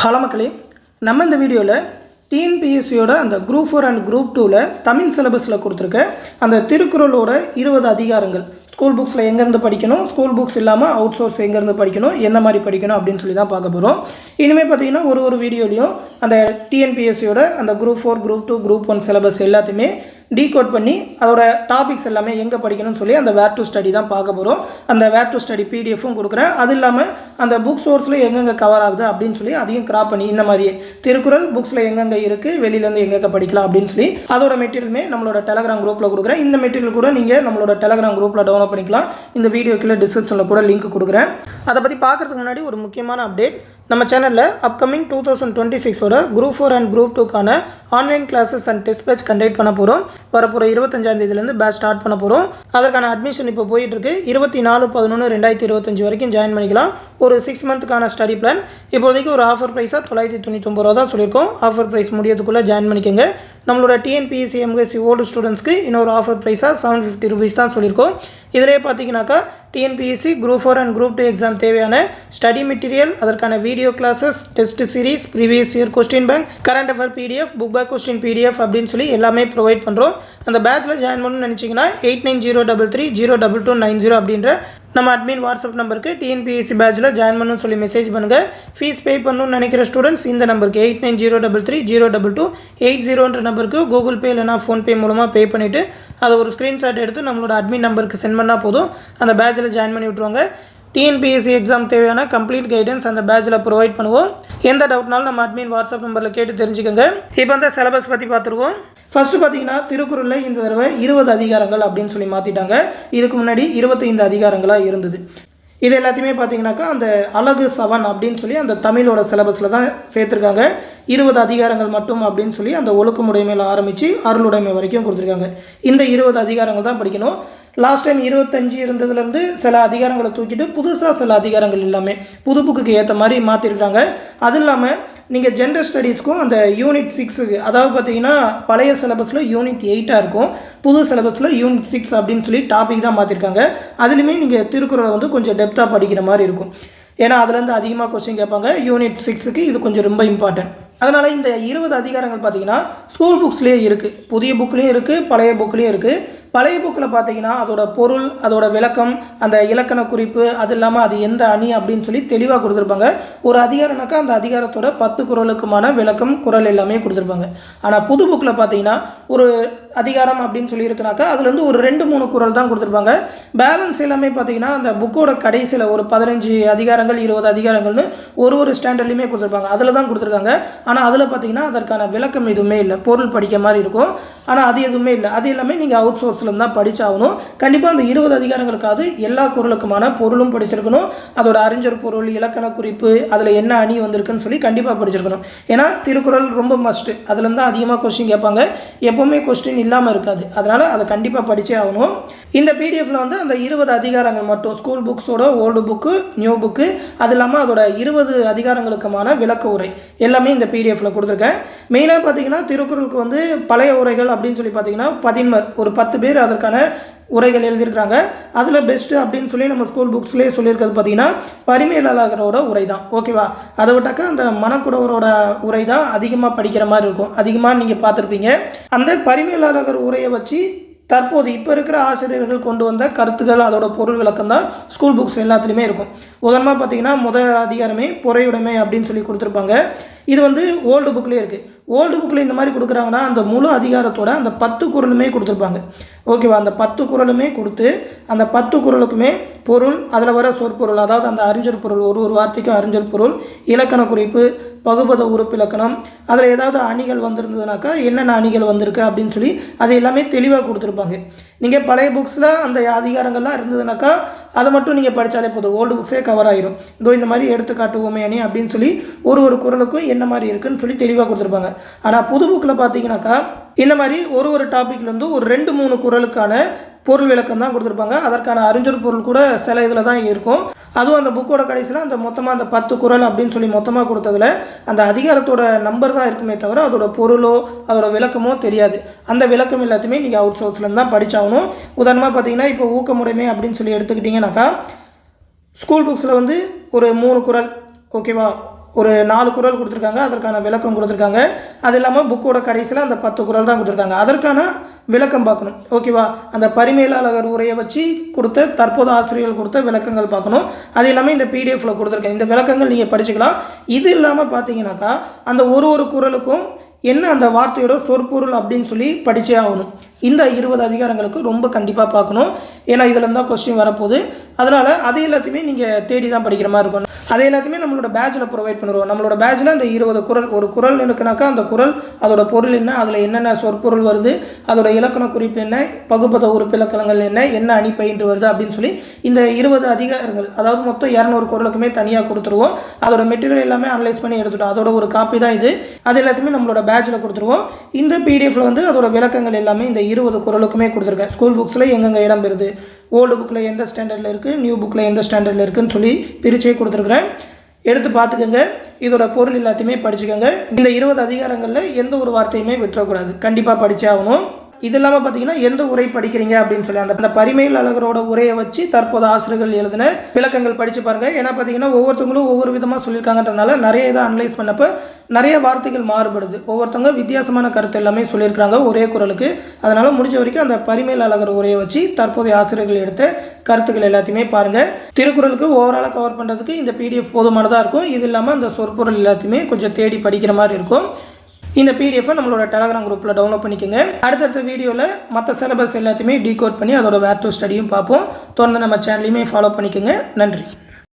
Hello மக்களே, நம்ம இந்த வீடியோவில் டிஎன்பிஎஸ்சியோட அந்த குரூப் 4 அண்ட் குரூப் 2ல் தமிழ் சிலபஸில் கொடுத்துருக்க அந்த திருக்குறளோட 20 அதிகாரங்கள் ஸ்கூல் புக்ஸில் எங்கேருந்து படிக்கணும், ஸ்கூல் புக்ஸ் இல்லாமல் அவுட் சோர்ஸ் எங்கேருந்து படிக்கணும், எந்த மாதிரி படிக்கணும் அப்படின்னு சொல்லி தான் பார்க்க போகிறோம். இனிமேல் பார்த்தீங்கன்னா ஒரு வீடியோலையும் அந்த டிஎன்பிஎஸ்சியோட அந்த குரூப் 4, குரூப் 2, குரூப் 1 சிலபஸ் எல்லாத்தையுமே டீகோட் பண்ணி அதோட டாபிக்ஸ் எல்லாமே எங்கே படிக்கணும்னு சொல்லி அந்த வேர் டு ஸ்டடி தான் பார்க்க போகிறோம். அந்த வேர் டு ஸ்டடி பிடிஎஃப்பும் கொடுக்குறேன். அது இல்லாமல் அந்த புக் சோர்ஸில் எங்கெங்கே கவர் ஆகுது அப்படின்னு சொல்லி அதையும் கிராப் பண்ணி இந்த மாதிரியே திருக்குறள் புக்ஸில் எங்கெங்கே இருக்குது, வெளியிலேருந்து எங்கெங்கே படிக்கலாம் அப்படின்னு சொல்லி அதோட மெட்டீரியலுமே நம்மளோட டெலகிராம் குரூப்பில் கொடுக்குறேன். இந்த மெட்டீரியல் கூட நீங்கள் நம்மளோட டெலகிராம் குரூப்பில் டவுன்லோட் பண்ணிக்கலாம். இந்த வீடியோக்குள்ள டிஸ்கிரிப்ஷனில் கூட லிங்க் கொடுக்குறேன். அதை பற்றி பார்க்குறதுக்கு முன்னாடி ஒரு முக்கியமான அப்டேட். நம்ம சேனலில் அப்கமிங் 2026ஓட குரூப் 4 அண்ட் குரூப் 2க்கான online classes and test batch conduct பண்ண போகிறோம். வரப்போகிற 25ஆம் தேதியிலேருந்து பேட்ச் ஸ்டார்ட் பண்ண போகிறோம். அதற்கான அட்மிஷன் இப்போ போயிட்டுருக்கு. 24/11/2025 வரைக்கும் ஜாயின் பண்ணிக்கலாம். ஒரு 6 மந்த்துக்கான ஸ்டடி பிளான். இப்போதைக்கு ஒரு ஆஃபர் ப்ரைஸாக 999 ரூபா தான் சொல்லியிருக்கோம். ஆஃபர் ப்ரைஸ் முடியறதுக்குள்ளே ஜாயின் பண்ணிக்கோங்க. நம்மளோட டிஎன்பிஎஸ்சி எம்எஸ்சி ஓல்டு ஸ்டூடெண்ட்ஸ்க்கு இன்னொரு ஆஃபர் ப்ரைஸாக 750 ரூபீஸ் தான் சொல்லியிருக்கோம். இதிலே பார்த்தீங்கன்னாக்கா TNPSC group 4 and group 2 exam தேவையான ஸ்டடி மெட்டீரியல், அதற்கான video classes, test series, previous year question bank, current affair PDF, book back question PDF அப்படின்னு சொல்லி எல்லாமே ப்ரொவைட் பண்ணுறோம். அந்த பேட்சில் ஜாயின் பண்ணணும்னு நினச்சிங்கன்னா 8903302290 அப்படின்ற நம்ம அட்மின் வாட்ஸ்அப் நம்பருக்கு டிஎன்பிஎஸ்சி பேட்சில் ஜாயின் பண்ணணும்னு சொல்லி மெசேஜ் பண்ணுங்கள். ஃபீஸ் பே பண்ணணும்னு நினைக்கிற ஸ்டூடெண்ட்ஸ் இந்த நம்பருக்கு 8903302280 நம்பருக்கு கூகுள் பே இல்லைனா ஃபோன்பே மூலமாக பே பண்ணிவிட்டு அதை ஒரு ஸ்க்ரீன்ஷாட் எடுத்து நம்மளோட அட்மின் நம்பருக்கு சென்ட் பண்ணால் போதும். அந்த பேட்சில் ஜாயின் பண்ணி விட்ருவாங்க. டிஎன்பிஎஸ்சி எக்ஸாம் தேவையான கம்ப்ளீட் கைடன்ஸ் அந்த பேட்சில் ப்ரொவைட் பண்ணுவோம். எந்த டவுட்னாலும் நம்ம அட்மின் வாட்ஸ்அப் நம்பரில் கேட்டு தெரிஞ்சுக்கோங்க. இப்போ அந்த சிலபஸ் பற்றி பார்த்துருவோம். ஃபஸ்ட்டு பார்த்தீங்கன்னா திருக்குறளில் இந்த தடவை 20 அதிகாரங்கள் அப்படின்னு சொல்லி மாற்றிட்டாங்க. இதுக்கு முன்னாடி 25 அதிகாரங்களாக இருந்தது. இது எல்லாத்தையுமே பார்த்தீங்கன்னாக்கா அந்த அழகு 7 அப்படின்னு சொல்லி அந்த தமிழோட சிலபஸில் தான் சேர்த்துருக்காங்க. 20 அதிகாரங்கள் மட்டும் அப்படின்னு சொல்லி அந்த ஒழுக்கமுடைமையில் ஆரம்பித்து அருளுடைமை வரைக்கும் கொடுத்துருக்காங்க. இந்த 20 அதிகாரங்கள் தான் படிக்கணும். லாஸ்ட் டைம் 25 இருந்ததுலேருந்து சில அதிகாரங்களை தூக்கிட்டு புதுசாக சில அதிகாரங்கள் எல்லாமே புது புக்குக்கு ஏற்ற மாதிரி மாற்றிருக்காங்க. அது இல்லாமல் நீங்கள் ஜென்ரல் ஸ்டடீஸ்க்கும் அந்த யூனிட் 6க்கு, அதாவது பார்த்தீங்கன்னா பழைய சிலபஸில் யூனிட் 8 இருக்கும், புது சிலபஸில் யூனிட் 6 அப்படின்னு சொல்லி டாபிக் தான் மாற்றிருக்காங்க. அதுலேயுமே நீங்கள் திருக்குறளை வந்து கொஞ்சம் டெப்த்தாக படிக்கிற மாதிரி இருக்கும். ஏன்னா அதுலேருந்து அதிகமாக கொஸ்டின் கேட்பாங்க. யூனிட் 6க்கு இது கொஞ்சம் ரொம்ப இம்பார்ட்டன்ட். அதனால் இந்த 20 அதிகாரங்கள் பார்த்தீங்கன்னா ஸ்கூல் புக்ஸ்லேயே இருக்குது, புதிய புக்லேயும் இருக்குது, பழைய புக்லேயும் இருக்குது. பழைய புக்கில் பார்த்தீங்கன்னா அதோட பொருள், அதோட விளக்கம், அந்த இலக்கண குறிப்பு, அது இல்லாமல் அது எந்த அணி அப்படின்னு சொல்லி தெளிவாக கொடுத்துருப்பாங்க. ஒரு அதிகாரம்னாக்கா அந்த அதிகாரத்தோட 10 குறளுக்குமான விளக்கம், குறள் எல்லாமே கொடுத்துருப்பாங்க. ஆனால் புது புக்கில் பார்த்தீங்கன்னா ஒரு அதிகாரம் அப்படின்னு சொல்லி இருக்குனாக்கா அதுலேருந்து ஒரு 2-3 குறள் தான் கொடுத்துருப்பாங்க. பேலன்ஸ் எல்லாமே பார்த்தீங்கன்னா அந்த புக்கோட கடைசியில் ஒரு 15 அதிகாரங்கள் 20 அதிகாரங்கள்னு ஒரு ஸ்டாண்டர்ட்லையுமே கொடுத்துருப்பாங்க. அதில் தான் கொடுத்துருக்காங்க. ஆனால் அதில் பார்த்தீங்கன்னா அதற்கான விளக்கம் எதுவுமே இல்லை. பொருள் படிக்க மாதிரி இருக்கும், ஆனால் அது எதுவுமே இல்லை. அது எல்லாமே நீங்கள் அவுட் சோர்ஸில் தான் படித்தாகணும். கண்டிப்பாக அந்த 20 அதிகாரங்களுக்காவது எல்லா குறளுக்குமான பொருளும் படிச்சிருக்கணும். அதோட அறிஞர் பொருள், இலக்கண குறிப்பு, அதில் என்ன அணி வந்திருக்குன்னு சொல்லி கண்டிப்பாக படிச்சிருக்கணும். ஏன்னா திருக்குறள் ரொம்ப மஸ்ட்டு. அதுலேருந்து தான் அதிகமாக கொஸ்டின் கேட்பாங்க. எப்போவுமே கொஸ்டின் இல்லாமல் இருக்காது. அதனால் அதை கண்டிப்பாக படித்தே ஆகணும். இந்த பிடிஎஃப்பில் வந்து அந்த 20 அதிகாரங்கள் மட்டும் ஸ்கூல் புக்ஸோட ஓல்டு புக்கு, நியூ புக்கு, அது இல்லாமல் அதோட 20 அதிகாரங்களுக்குமான விளக்க உரை எல்லாமே இந்த பிடிஎஃப்பில் கொடுத்துருக்கேன். மெயினாக பார்த்தீங்கன்னா திருக்குறளுக்கு வந்து பழைய உரைகள் அப்படின்னு சொல்லி பார்த்தீங்கன்னா 11 ஒரு 10 பேர் அதற்கான உரைகள் எழுதியிருக்கிறாங்க. அதில் பெஸ்ட்டு அப்படின்னு சொல்லி நம்ம ஸ்கூல் புக்ஸ்லேயே சொல்லியிருக்கிறது பார்த்தீங்கன்னா பரிமேலழகரோட உரை தான். ஓகேவா? அதை விட்டாக்கா அந்த மணக்குடவரோட உரை தான் அதிகமாக படிக்கிற மாதிரி இருக்கும். அதிகமாக நீங்கள் பார்த்துருப்பீங்க. அந்த பரிமேலழகர் உரையை வச்சு தற்போது இப்போ இருக்கிற ஆசிரியர்கள் கொண்டு வந்த கருத்துக்கள், அதோட பொருள் விளக்கம் தான் ஸ்கூல் புக்ஸ் எல்லாத்துலேயுமே இருக்கும். உதாரணமாக பார்த்தீங்கன்னா முதல் அதிகாரமே பொறையுடைமை அப்படின்னு சொல்லி கொடுத்துருப்பாங்க. இது வந்து ஓல்டு புக்லேயே இருக்குது. ஓல்டு புக்கில் இந்த மாதிரி கொடுக்குறாங்கன்னா அந்த முழு அதிகாரத்தோட அந்த 10 குறளுமே கொடுத்துருப்பாங்க. ஓகேவா? அந்த 10 குறளுமே கொடுத்து அந்த 10 குறளுக்குமே பொருள், அதில் வர சொற்பொருள், அதாவது அந்த அறிஞர் பொருள், ஒரு வார்த்தைக்கும் அறிஞர் பொருள், இலக்கண குறிப்பு, பகுபத உறுப்பு இலக்கணம், அதில் ஏதாவது அணிகள் வந்திருந்ததுனாக்கா என்னென்ன அணிகள் வந்திருக்கு அப்படின்னு சொல்லி அது எல்லாமே தெளிவாக கொடுத்துருப்பாங்க. நீங்கள் பழைய புக்ஸில் அந்த அதிகாரங்கள்லாம் இருந்ததுனாக்கா அதை மட்டும் நீங்கள் படித்தாலே போதும், ஓல்டு புக்ஸே கவர் ஆகிரும். இதோ இந்த மாதிரி எடுத்துக்காட்டுவோமே அணி அப்படின்னு சொல்லி ஒரு குறளுக்கும் என்ன மாதிரி இருக்குன்னு சொல்லி தெளிவாக கொடுத்துருப்பாங்க. ஆனால் புது புக்கில் பார்த்தீங்கன்னாக்கா இந்த மாதிரி ஒரு டாப்பிக்லேருந்து ஒரு 2-3 குறளுக்கான பொருள் விளக்கம் தான் கொடுத்துருப்பாங்க. அதற்கான அறிஞர் பொருள் கூட சில இதில் தான் இருக்கும். அதுவும் அந்த புக்கோட கடைசியில் அந்த மொத்தமாக அந்த 10 குறள் அப்படின்னு சொல்லி மொத்தமாக கொடுத்ததில் அந்த அதிகாரத்தோட நம்பர் தான் இருக்குமே தவிர அதோட பொருளோ அதோட விளக்கமோ தெரியாது. அந்த விளக்கம் எல்லாத்தையுமே நீங்கள் அவுட் சோர்ஸ்லேருந்து தான் படித்தாகணும். உதாரணமாக பார்த்தீங்கன்னா இப்போ ஊக்கமுடைமை அப்படின்னு சொல்லி எடுத்துக்கிட்டிங்கனாக்கா ஸ்கூல் புக்ஸில் வந்து ஒரு 3 குறள், ஓகேவா, ஒரு 4 குறள் கொடுத்துருக்காங்க, அதற்கான விளக்கம் கொடுத்துருக்காங்க. அது இல்லாமல் புக்கோட கடைசியில் அந்த 10 குறள் தான் கொடுத்துருக்காங்க, அதற்கான விளக்கம் பார்க்கணும். ஓகேவா? அந்த பரிமேலழகர் உரையை வச்சு கொடுத்த தற்போது ஆசிரியர்கள் கொடுத்த விளக்கங்கள் பார்க்கணும். அது இல்லாமல் இந்த பிடிஎஃப்ல கொடுத்துருக்கேன், இந்த விளக்கங்கள் நீங்கள் படிச்சுக்கலாம். இது இல்லாமல் பார்த்தீங்கன்னாக்கா அந்த ஒரு குறளுக்கும் என்ன அந்த வார்த்தையோட சொற்பொருள் அப்படின்னு சொல்லி படித்தே ஆகணும். இந்த 20 அதிகாரங்களுக்கு ரொம்ப கண்டிப்பாக பார்க்கணும். ஏன்னா இதில் இருந்தால் கொஸ்டின் வரப்போகுது. அதனால் அது எல்லாத்தையுமே நீங்கள் தேடி தான் படிக்கிற மாதிரி இருக்கும். அதை எல்லாத்தையுமே நம்மளோட பேட்சில் ப்ரொவைட் பண்ணுவோம். நம்மளோட பேட்சில் அந்த 20 குறள், ஒரு குறள் இருக்குனாக்கா அந்த குறள் அதோட பொருள் என்ன, அதில் என்னென்ன சொற்பொருள் வருது, அதோட இலக்கண குறிப்பு என்ன, பகுப்பத உறுப்பிலக்கணங்கள் என்ன அணி பயின்று வருது அப்படின்னு சொல்லி இந்த 20 அதிகாரங்கள், அதாவது மொத்தம் 200 குறளுக்குமே தனியாக கொடுத்துருவோம். அதோட மெட்டீரியல் எல்லாமே அனலைஸ் பண்ணி எடுத்துட்டோம். அதோட ஒரு காப்பி தான் இது. அது எல்லாத்தையுமே நம்மளோட பேட்சில் கொடுத்துருவோம். இந்த பிடிஎஃப்ல வந்து அதோட விளக்கங்கள் எல்லாமே இந்த 20 குறளுக்குமே கொடுத்துருக்கேன். ஸ்கூல் புக்ஸில் எங்கெங்கே இடம் பெறுது, ஓல்டு புக்கில் எந்த ஸ்டாண்டர்டில் இருக்குது, நியூ புக்கில் எந்த ஸ்டாண்டர்டில் இருக்குதுன்னு சொல்லி பிரிச்சே கொடுத்துருக்குறேன். எடுத்து பார்த்துக்கோங்க. இதோட பொருள் எல்லாத்தையுமே படிச்சுக்கோங்க. இந்த 20 அதிகாரங்களில் எந்த ஒரு வார்த்தையுமே விட்டுறக்கூடாது, கண்டிப்பாக படித்தே ஆகணும். இது இல்லாமல் பார்த்தீங்கன்னா எந்த உரை படிக்கிறீங்க அப்படின்னு சொல்லி அந்த பரிமேலழகரோட உரையை வச்சு தற்போது ஆசிரியர்கள் எழுதின விளக்கங்கள் படித்து பாருங்கள். ஏன்னா பார்த்தீங்கன்னா ஒவ்வொருத்தவங்களும் ஒவ்வொரு விதமாக சொல்லியிருக்காங்கன்றதுனால நிறைய இதை அனலைஸ் பண்ணப்போ நிறைய வார்த்தைகள் மாறுபடுது. ஒவ்வொருத்தவங்க வித்தியாசமான கருத்து எல்லாமே சொல்லியிருக்காங்க ஒரே குறளுக்கு. அதனால் முடிஞ்ச வரைக்கும் அந்த பரிமேலழகர் உரையை வச்சு தற்போதைய ஆசிரியர்கள் எடுத்த கருத்துக்கள் எல்லாத்தையுமே பாருங்கள். திருக்குறளுக்கு ஓவராலாக கவர் பண்ணுறதுக்கு இந்த பிடிஎஃப் போதுமானதாக இருக்கும். இது இல்லாமல் அந்த சொற்பொருள் எல்லாத்தையுமே கொஞ்சம் தேடி படிக்கிற மாதிரி இருக்கும். இந்த பிடிஎஃப்பை நம்மளோட டெலகிராம் குரூப்பில் டவுன்லோட் பண்ணிக்கோங்க. அடுத்தடுத்த வீடியோவில் மற்ற சிலபஸ் எல்லாத்தையுமே டீகோட் பண்ணி அதோட வேர் டு ஸ்டடியும் பார்ப்போம். தொடர்ந்து நம்ம சேனலையுமே ஃபாலோ பண்ணிக்கோங்க. நன்றி.